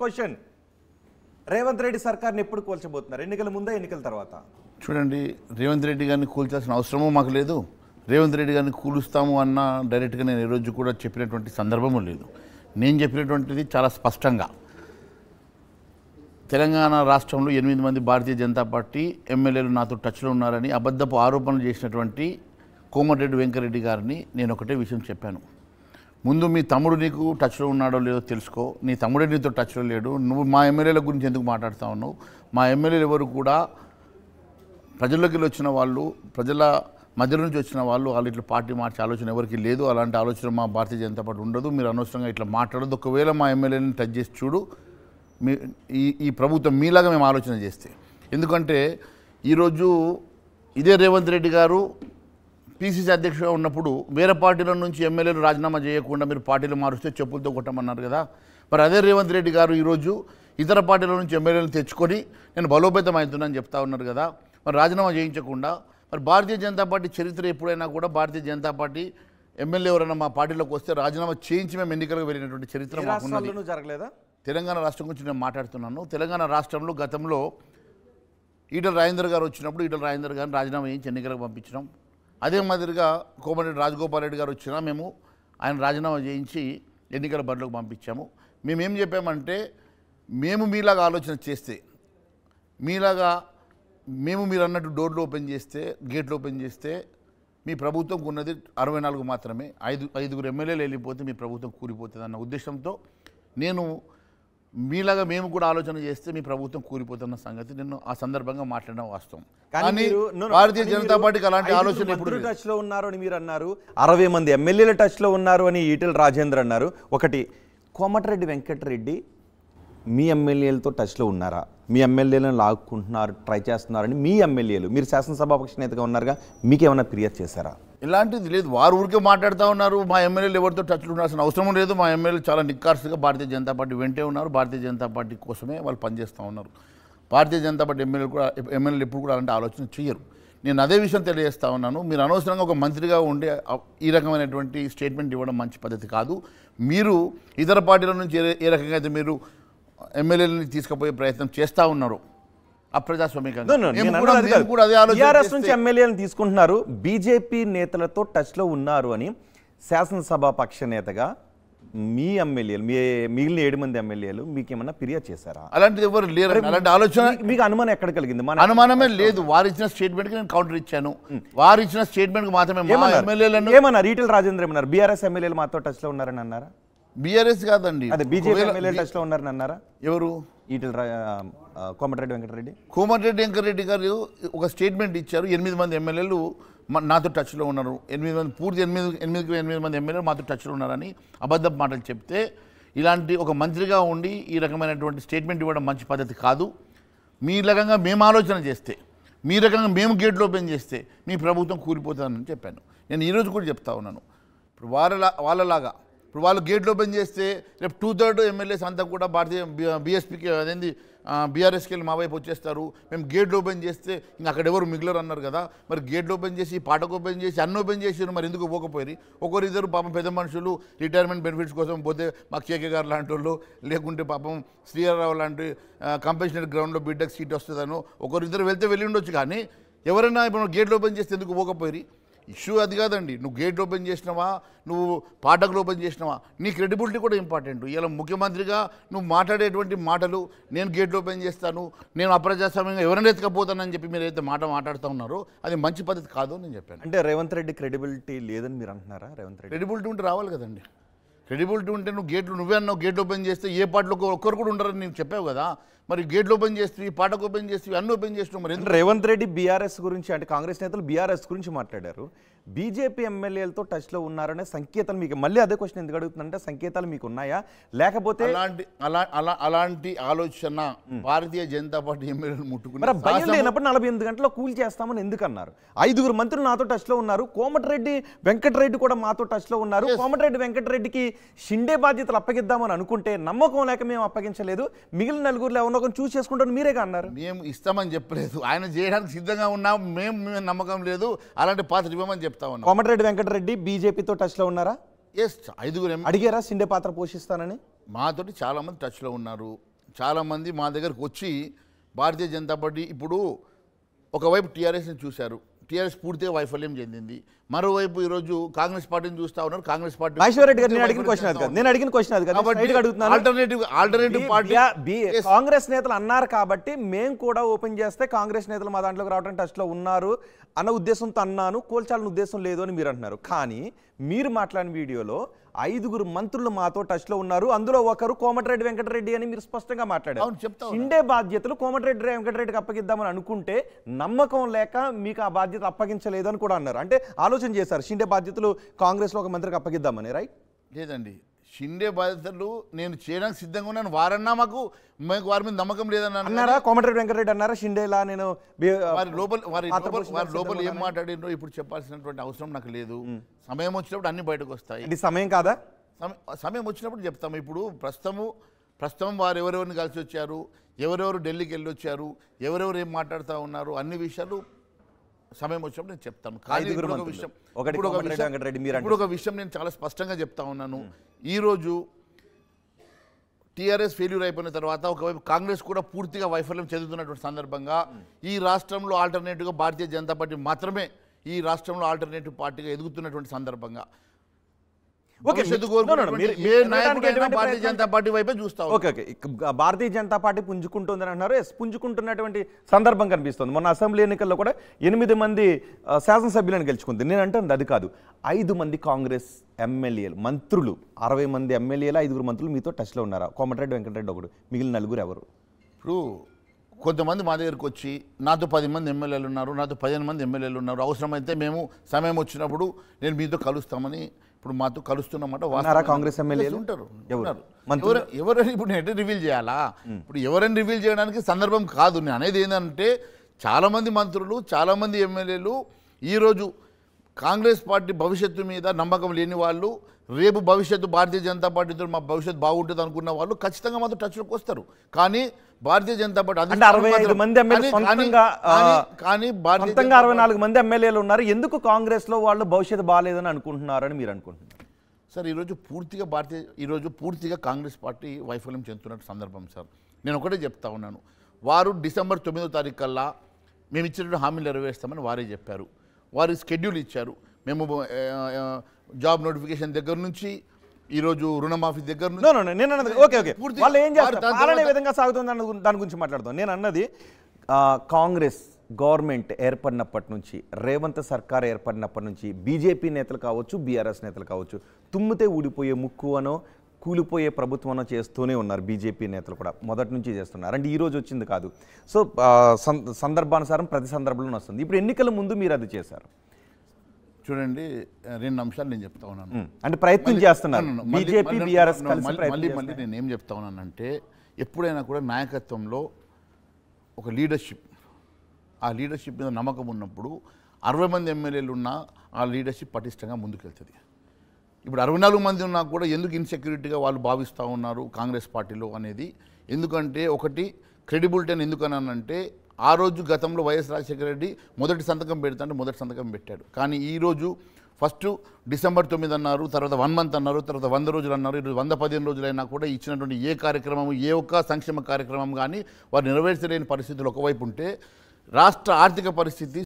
Question, Revanth Reddy సర్కార్ని ఎప్పుడు కూల్చబోతున్నారు? ఎన్నికల ముందా, ఎన్నికల తర్వాత? చూడండి, రేవంత్ రెడ్డి గారిని కూల్చాల్సిన అవసరమూ మాకు లేదు. రేవంత్ రెడ్డి గారిని కూలుస్తాము అన్న డైరెక్ట్గా నేను ఈరోజు కూడా చెప్పినటువంటి సందర్భము లేదు. నేను చెప్పినటువంటిది చాలా స్పష్టంగా, తెలంగాణ రాష్ట్రంలో 8 మంది భారతీయ జనతా పార్టీ ఎమ్మెల్యేలు నాతో టచ్లో ఉన్నారని అబద్ధపు ఆరోపణలు చేసినటువంటి కోమటిరెడ్డి వెంకరెడ్డి గారిని నేను ఒకటే విషయం చెప్పాను. ముందు మీ తమ్ముడు నీకు టచ్లో ఉన్నాడో లేదో తెలుసుకో. నీ తమ్ముడే నీతో టచ్లో లేడు. నువ్వు మా ఎమ్మెల్యేల గురించి ఎందుకు మాట్లాడుతూ ఉన్నావు? మా ఎమ్మెల్యేలు ఎవరు కూడా ప్రజల్లోకి వచ్చిన వాళ్ళు, ప్రజల మధ్య నుంచి వచ్చిన వాళ్ళు ఇట్లా పార్టీ మార్చే ఆలోచన ఎవరికి లేదు. అలాంటి ఆలోచన మా భారతీయ జనతా పార్టీ ఉండదు. మీరు అనవసరంగా ఇట్లా మాట్లాడదు. ఒకవేళ మా ఎమ్మెల్యేని టచ్ చేసి చూడు, ఈ ప్రభుత్వం మీలాగా మేము ఆలోచన చేస్తే. ఎందుకంటే ఈరోజు ఇదే రేవంత్ రెడ్డి గారు పీసీసీ అధ్యక్షుడిగా ఉన్నప్పుడు వేరే పార్టీల నుంచి ఎమ్మెల్యేలు రాజీనామా చేయకుండా మీరు పార్టీలు మారుస్తే చెప్పులతో కొట్టమన్నారు కదా. మరి అదే రేవంత్ రెడ్డి గారు ఈరోజు ఇతర పార్టీల నుంచి ఎమ్మెల్యేలు తెచ్చుకొని నేను బలోపేతం అవుతున్నానని చెప్తా ఉన్నారు కదా. మరి రాజీనామా చేయించకుండా, మరి భారతీయ జనతా పార్టీ చరిత్ర ఎప్పుడైనా కూడా భారతీయ జనతా పార్టీ ఎమ్మెల్యే ఎవరైనా మా పార్టీలోకి వస్తే రాజీనామా చేయించి మేము ఎన్నికలకు వెళ్ళినటువంటి చరిత్ర మాకున్నది. జరగలేదా? తెలంగాణ రాష్ట్రం గురించి నేను మాట్లాడుతున్నాను. తెలంగాణ రాష్ట్రంలో గతంలో ఈటల రాజేందర్ గారు వచ్చినప్పుడు ఈటల రాజేందర్ గారిని రాజీనామా చేయించి ఎన్నికలకు పంపించినాం. అదే మాదిరిగా కోమటిరెడ్డి రాజగోపాల్ రెడ్డి గారు వచ్చినా మేము ఆయన రాజీనామా చేయించి ఎన్నికల బరిలోకి పంపించాము. మేమేం చెప్పామంటే, మేము మీలాగా ఆలోచన చేస్తే, మీలాగా మీరు అన్నట్టు డోర్లు ఓపెన్ చేస్తే, గేట్లు ఓపెన్ చేస్తే మీ ప్రభుత్వంకు ఉన్నది 64 మాత్రమే. ఐదుగురు ఎమ్మెల్యేలు వెళ్ళిపోతే మీ ప్రభుత్వం కూలిపోతుంది అన్న ఉద్దేశంతో నేను మీలాగా మేము కూడా ఆలోచన చేస్తే మీ ప్రభుత్వం కూలిపోతున్న సంగతి నేను ఆ సందర్భంగా మాట్లాడడం వాస్తవం. కానీ భారతీయ జనతా పార్టీకి అలాంటి ఆలోచన ఎప్పుడు టచ్ లో ఉన్నారు అని మీరు అన్నారు. 60 మంది ఎమ్మెల్యేల టచ్ లో ఉన్నారు అని ఈటెల రాజేందర్ అన్నారు. ఒకటి, కోమటిరెడ్డి వెంకటరెడ్డి మీ ఎమ్మెల్యేలతో టచ్లో ఉన్నారా? మీ ఎమ్మెల్యేలను లాక్కుంటున్నారు, ట్రై చేస్తున్నారని మీ ఎమ్మెల్యేలు, మీరు శాసనసభాపక్ష నేతగా ఉన్నారుగా, మీకేమైనా ఫిర్యాదు చేశారా? ఇలాంటిది లేదు. వారు ఊరికే మాట్లాడుతూ ఉన్నారు. మా ఎమ్మెల్యేలు ఎవరితో టచ్లో ఉండాల్సిన అవసరం లేదు. మా ఎమ్మెల్యేలు చాలా నిక్కార్సుగా భారతీయ జనతా పార్టీ వెంటే ఉన్నారు. భారతీయ జనతా పార్టీ కోసమే వాళ్ళు పనిచేస్తూ ఉన్నారు. భారతీయ జనతా పార్టీ ఎమ్మెల్యేలు ఎప్పుడు కూడా అలాంటి ఆలోచన చేయరు. నేను అదే విషయం తెలియజేస్తా ఉన్నాను. మీరు అనవసరంగా ఒక మంత్రిగా ఉండే ఈ రకమైనటువంటి స్టేట్మెంట్ ఇవ్వడం మంచి పద్ధతి కాదు. మీరు ఇతర పార్టీల నుంచి ఏ రకంగా అయితే మీరు ఎమ్మెల్యేలని తీసుకుపోయే ప్రయత్నం చేస్తూ ఉన్నారు అప్రజాస్వామికంగా, టీఆర్ఎస్ నుంచి ఎమ్మెల్యేలను తీసుకుంటున్నారు, బీజేపీ నేతలతో టచ్లో ఉన్నారు అని శాసనసభాపక్ష నేతగా మీ ఎమ్మెల్యేలు, మిగిలిన 7 మంది ఎమ్మెల్యేలు మీకు ఏమన్నా ఫిర్యాదు చేశారా? అలాంటిది ఎవరు లేరు. అలాంటి ఆలోచన మీకు అనుమానం ఎక్కడ కలిగింది? అనుమానమే లేదు. వారు ఇచ్చిన స్టేట్మెంట్కి నేను కౌంటర్ ఇచ్చాను. వారు ఇచ్చిన స్టేట్మెంట్కి మాత్రమే ఎమ్మెల్యేలను ఏమన్నారు? ఈటెల రాజేంద్ర ఏమన్నారు? బీఆర్ఎస్ ఎమ్మెల్యేలు మాతో టచ్లో ఉన్నారని అన్నారా? బీఆర్ఎస్ కాదండి, అదే బీజేపీ ఎమ్మెల్యేలు టచ్లో ఉన్నారని అన్నారా? ఎవరు? కోమటిరెడ్డి వెంకటరెడ్డి. కోమటిరెడ్డి వెంకటరెడ్డి గారు ఒక స్టేట్మెంట్ ఇచ్చారు. 8 మంది ఎమ్మెల్యేలు నాతో టచ్లో ఉన్నారు. 8 మంది పూర్తి 8 మంది ఎమ్మెల్యేలు మాతో టచ్లో ఉన్నారని అబద్ధపు మాటలు చెప్తే, ఇలాంటి ఒక మంత్రిగా ఉండి ఈ రకమైనటువంటి స్టేట్మెంట్ ఇవ్వడం మంచి పద్ధతి కాదు. మీ రకంగా మేము ఆలోచన చేస్తే, మీ రకంగా మేము గేట్లు ఓపెన్ చేస్తే మీ ప్రభుత్వం కూలిపోతుందని చెప్పాను. నేను ఈరోజు కూడా చెప్తా ఉన్నాను. ఇప్పుడు వాళ్ళలాగా ఇప్పుడు వాళ్ళు గేట్లు ఓపెన్ చేస్తే రేపు 2/3 ఎమ్మెల్యేస్ అంతా కూడా భారతీయ బీఎస్పీకి అదేంది బీఆర్ఎస్కి వెళ్ళి మా వైపు వచ్చేస్తారు. మేము గేట్లు ఓపెన్ చేస్తే ఇంకా అక్కడ ఎవరు మిగిలరు అన్నారు కదా. మరి గేట్లు ఓపెన్ చేసి, పాటకు ఓపెన్ చేసి, అన్ని ఓపెన్ చేసారు. మరి ఎందుకు పోకపోయి? ఒకరిద్దరు పాపం పెద్ద మనుషులు రిటైర్మెంట్ బెనిఫిట్స్ కోసం పోతే మాకు కేకే గారు లాంటి వాళ్ళు, లేకుంటే పాపం శ్రీరావు లాంటి కంపెన్షనరీ గ్రౌండ్లో బిడ్డకు సీట్ వస్తుందనో ఒకరిద్దరు వెళ్ళి ఉండొచ్చు. కానీ ఎవరైనా ఇప్పుడు గేట్లు ఓపెన్ చేస్తే ఎందుకు పోకపోయి? ఇష్యూ అది కాదండి. నువ్వు గేట్ ఓపెన్ చేసినావా, నువ్వు పాఠకులు ఓపెన్ చేసినావా, నీ క్రెడిబిలిటీ కూడా ఇంపార్టెంట్. ఇలా ముఖ్యమంత్రిగా నువ్వు మాట్లాడేటువంటి మాటలు, నేను గేట్ ఓపెన్ చేస్తాను, నేను అప్రజాస్వామ్యంగా ఎవరైనా ఎత్తుకపోతానని చెప్పి మీరు అయితే మాట్లాడుతూ ఉన్నారో అది మంచి పద్ధతి కాదు అని నేను చెప్పాను. అంటే రేవంత్ రెడ్డి క్రెడిబిలిటీ లేదని మీరు అంటున్నారా? రేవంత్ రెడ్డి క్రెడిబిలిటీ ఉంటే రావాలి కదండి. క్రెడిబిలిటీ ఉంటే నువ్వే అన్నావు గేట్ ఓపెన్ చేస్తే ఏ పాటలో ఒక్కరు కూడా ఉండరని నేను చెప్పావు కదా. మరి గేట్లు ఓపెన్ చేస్తే, పాటకు ఓపెన్ చేస్తే, అన్ని ఓపెన్ చేస్తున్నావు. మరి రేవంత్ రెడ్డి బీఆర్ఎస్ గురించి, అంటే కాంగ్రెస్ నేతలు బీఆర్ఎస్ గురించి మాట్లాడారు. బీజేపీ ఎమ్మెల్యేలతో టచ్లో ఉన్నారనే సంకేతాలు మీకు, మళ్ళీ అదే క్వశ్చన్ ఎందుకు అడుగుతుందంటే, సంకేతాలు మీకు ఉన్నాయా? లేకపోతే అలాంటి ఆలోచన భారతీయ జనతా పార్టీ ఎమ్మెల్యేలు ముట్టుకున్నారు. భయం లేనప్పుడు 48 గంటల్లో కూల్ చేస్తామని ఎందుకు అన్నారు? 5 మంత్రులు నాతో టచ్లో ఉన్నారు. కోమటిరెడ్డి వెంకటరెడ్డి కూడా మాతో టచ్లో ఉన్నారు. కోమటిరెడ్డి వెంకటరెడ్డికి షిండే బాధ్యతలు అప్పగిద్దామని అనుకుంటే నమ్మకం లేక మేము అప్పగించలేదు, మిగిలిన 4 ఎవరినో చూస్ చేసుకుంటాను మీరేగా అన్నారు. మేము ఇస్తామని చెప్పలేదు, ఆయన చేయడానికి సిద్ధంగా ఉన్నాం. మేము నమ్మకం లేదు, అలాంటి పాత్ర ఇవ్వమని చెప్తా ఉన్నాం. కోమటిరెడ్డి వెంకటరెడ్డి బీజేపీతో టచ్లో ఉన్నారా? ఎస్, 5 అడిగారా షిండే పాత్ర పోషిస్తానని? మాతోటి చాలా మంది టచ్లో ఉన్నారు. చాలామంది మా దగ్గరకు వచ్చి భారతీయ జనతా పార్టీ ఇప్పుడు ఒకవైపు టీఆర్ఎస్ని చూశారు, టీఆర్ఎస్ పూర్తిగా వైఫల్యం చెందింది. మరోవైపు ఈరోజు కాంగ్రెస్ పార్టీని చూస్తా ఉన్నారు, కాంగ్రెస్ పార్టీ మహేశ్వరరెడ్డి గారు నేను అడిగిన క్వశ్చన్ అది కాదు, నేను అడిగిన క్వశ్చన్ అది కాదు, స్ట్రైట్గా అడుగుతున్నాను. ఆల్టర్నేటివ్ పార్టీ కాంగ్రెస్ నేతలు అన్నారు కాబట్టి మేము కూడా ఓపెన్ చేస్తే కాంగ్రెస్ నేతలు మా దాంట్లోకి రావడం టచ్లో ఉన్నారు అన్న ఉద్దేశంతో అన్నాను, కోల్చాలని ఉద్దేశం లేదు అని మీరు అంటున్నారు. కానీ మీరు మాట్లాడిన వీడియోలో 5 మంత్రులు మాతో టచ్లో ఉన్నారు, అందులో ఒకరు కోమటిరెడ్డి వెంకటరెడ్డి అని మీరు స్పష్టంగా మాట్లాడారు. షిండే బాధ్యతలు కోమటిరెడ్డి వెంకటరెడ్డికి అప్పగిద్దామని అనుకుంటే నమ్మకం లేక మీకు ఆ బాధ్యత అప్పగించలేదు అని కూడా అన్నారు. అంటే ఆలోచన చేశారు షిండే బాధ్యతలు కాంగ్రెస్లో ఒక మంత్రికి అప్పగిద్దామని, రైట్? లేదండి, షిండే బాధ్యతలు నేను చేయడానికి సిద్ధంగా ఉన్నాను. వారన్నా మాకు వారి మీద నమ్మకం లేదన్నారా? కోమటిరెడ్డి వెంకటరెడ్డి అన్నారా షిండేలా నేను వారి లోపల ఏం మాట్లాడినో ఇప్పుడు చెప్పాల్సినటువంటి అవసరం నాకు లేదు. సమయం వచ్చినప్పుడు అన్ని బయటకు వస్తాయి. ఇది సమయం కాదా? సమయం వచ్చినప్పుడు చెప్తాము. ఇప్పుడు ప్రస్తుతం వారు ఎవరెవరిని కలిసి వచ్చారు, ఎవరెవరు ఢిల్లీకి వెళ్ళి వచ్చారు, ఎవరెవరు ఏం మాట్లాడుతూ ఉన్నారు, అన్ని విషయాలు సమయం వచ్చినప్పుడు నేను చెప్తాను. కానీ ఇప్పుడు ఒక విషయం నేను చాలా స్పష్టంగా చెప్తా ఉన్నాను. ఈరోజు టీఆర్ఎస్ ఫెయిల్యూర్ అయిపోయిన తర్వాత ఒకవైపు కాంగ్రెస్ కూడా పూర్తిగా వైఫల్యం చెందుతున్నటువంటి సందర్భంగా ఈ రాష్ట్రంలో ఆల్టర్నేటివ్గా భారతీయ జనతా పార్టీ మాత్రమే ఈ రాష్ట్రంలో ఆల్టర్నేటివ్ పార్టీగా ఎదుగుతున్నటువంటి సందర్భంగా భారతీయ జనతా పార్టీ వైపే చూస్తాం. ఓకే, భారతీయ జనతా పార్టీ పుంజుకుంటుందని అంటున్నారు. పుంజుకుంటున్నటువంటి సందర్భం కనిపిస్తుంది. మొన్న అసెంబ్లీ ఎన్నికల్లో కూడా 8 మంది శాసనసభ్యులను గెలుచుకుంది. నేను అంటుంది అది కాదు, 5 మంది కాంగ్రెస్ ఎమ్మెల్యేలు, మంత్రులు, 60 మంది ఎమ్మెల్యేలు, 5 మంత్రులు మీతో టచ్లో ఉన్నారా? కోమటిరెడ్డి వెంకటరెడ్డి ఒకడు, మిగిలిన 4 ఎవరు? ఇప్పుడు కొంతమంది మా దగ్గరికి వచ్చి నాతో 10 మంది ఎమ్మెల్యేలు ఉన్నారు, నాతో 15 మంది ఎమ్మెల్యేలు ఉన్నారు, అవసరమైతే మేము సమయం వచ్చినప్పుడు నేను మీతో కలుస్తామని ఇప్పుడు మాతో కలుస్తున్నమాట. కాంగ్రెస్ ఎమ్మెల్యేలు ఉంటారు. ఎవరైనా ఇప్పుడు నేను ఎట్లా రివీల్ చేయాలా? ఇప్పుడు ఎవరైనా రివీల్ చేయడానికి సందర్భం కాదు. నేను అనేది ఏంటంటే చాలామంది మంత్రులు, చాలామంది ఎమ్మెల్యేలు ఈరోజు కాంగ్రెస్ పార్టీ భవిష్యత్తు మీద నమ్మకం లేని వాళ్ళు, రేపు భవిష్యత్తు భారతీయ జనతా పార్టీతో మా భవిష్యత్తు బాగుంటుంది అనుకున్న వాళ్ళు ఖచ్చితంగా మాతో టచ్లోకి వస్తారు. కానీ భారతీయ జనతా పార్టీ 65 మంది ఎమ్మెల్యేలు, కానీ 64 మంది ఎమ్మెల్యేలు ఉన్నారు. ఎందుకు కాంగ్రెస్ లో వాళ్ళు భవిష్యత్తు బాగాలేదని అనుకుంటున్నారని మీరు అనుకుంటున్నారు? సార్, ఈరోజు పూర్తిగా కాంగ్రెస్ పార్టీ వైఫల్యం చెందుతున్న సందర్భం సార్. నేను ఒకటే చెప్తా ఉన్నాను, వారు డిసెంబర్ 9వ తారీఖు కల్లా మేము ఇచ్చిన హామీలు నెరవేరుస్తామని వారే చెప్పారు. వారి షెడ్యూల్ ఇచ్చారు. మేము జాబ్ నోటిఫికేషన్ దగ్గర నుంచి ఈరోజు రుణమాఫీ దగ్గర నుంచి ఓకే వాళ్ళు ఏం చేస్తారు, పాలన ఏ విధంగా సాగుతుంది దాని గురించి మాట్లాడదాం. నేను అన్నది కాంగ్రెస్ గవర్నమెంట్ ఏర్పడినప్పటి నుంచి, రేవంత్ సర్కార్ ఏర్పడినప్పటి నుంచి బీజేపీ నేతలు కావచ్చు, బీఆర్ఎస్ నేతలు కావచ్చు, తుమ్మితే ఊడిపోయే ముక్కు అనో కూలిపోయే ప్రభుత్వం చేస్తూనే ఉన్నారు. బీజేపీ నేతలు కూడా మొదటి నుంచి చేస్తున్నారు. అంటే ఈరోజు వచ్చింది కాదు. సో సందర్భానుసారం ప్రతి సందర్భంలో వస్తుంది. ఇప్పుడు ఎన్నికల ముందు మీరు అది చేశారు. చూడండి, 2 అంశాలు నేను చెప్తా ఉన్నాను. అంటే ప్రయత్నం చేస్తున్నారు బీజేపీ బీఆర్ఎస్ మళ్ళీ నేను ఏం చెప్తా ఉన్నానంటే, ఎప్పుడైనా కూడా నాయకత్వంలో ఒక లీడర్షిప్, ఆ లీడర్షిప్ మీద నమ్మకం ఉన్నప్పుడు 60 మంది ఎమ్మెల్యేలు ఉన్నా ఆ లీడర్షిప్ పటిష్టంగా ముందుకెళ్తుంది. ఇప్పుడు 64 మంది ఉన్నా కూడా ఎందుకు ఇన్సెక్యూరిటీగా వాళ్ళు భావిస్తూ ఉన్నారు కాంగ్రెస్ పార్టీలో అనేది? ఎందుకంటే ఒకటి క్రెడిబిలిటీ అని ఎందుకనంటే, ఆ రోజు గతంలో వైఎస్ రాజశేఖర రెడ్డి మొదటి సంతకం పెడతాంటే మొదటి సంతకం పెట్టాడు. కానీ ఈరోజు ఫస్ట్ డిసెంబర్ 9 అన్నారు, తర్వాత 1 మంత్ అన్నారు, తర్వాత 100 రోజులు అన్నారు. ఈరోజు 115 రోజులైనా కూడా ఇచ్చినటువంటి ఏ కార్యక్రమం, ఏ ఒక్క సంక్షేమ కార్యక్రమం కానీ వారు నెరవేర్చలేని పరిస్థితులు ఒకవైపు ఉంటే, రాష్ట్ర ఆర్థిక పరిస్థితి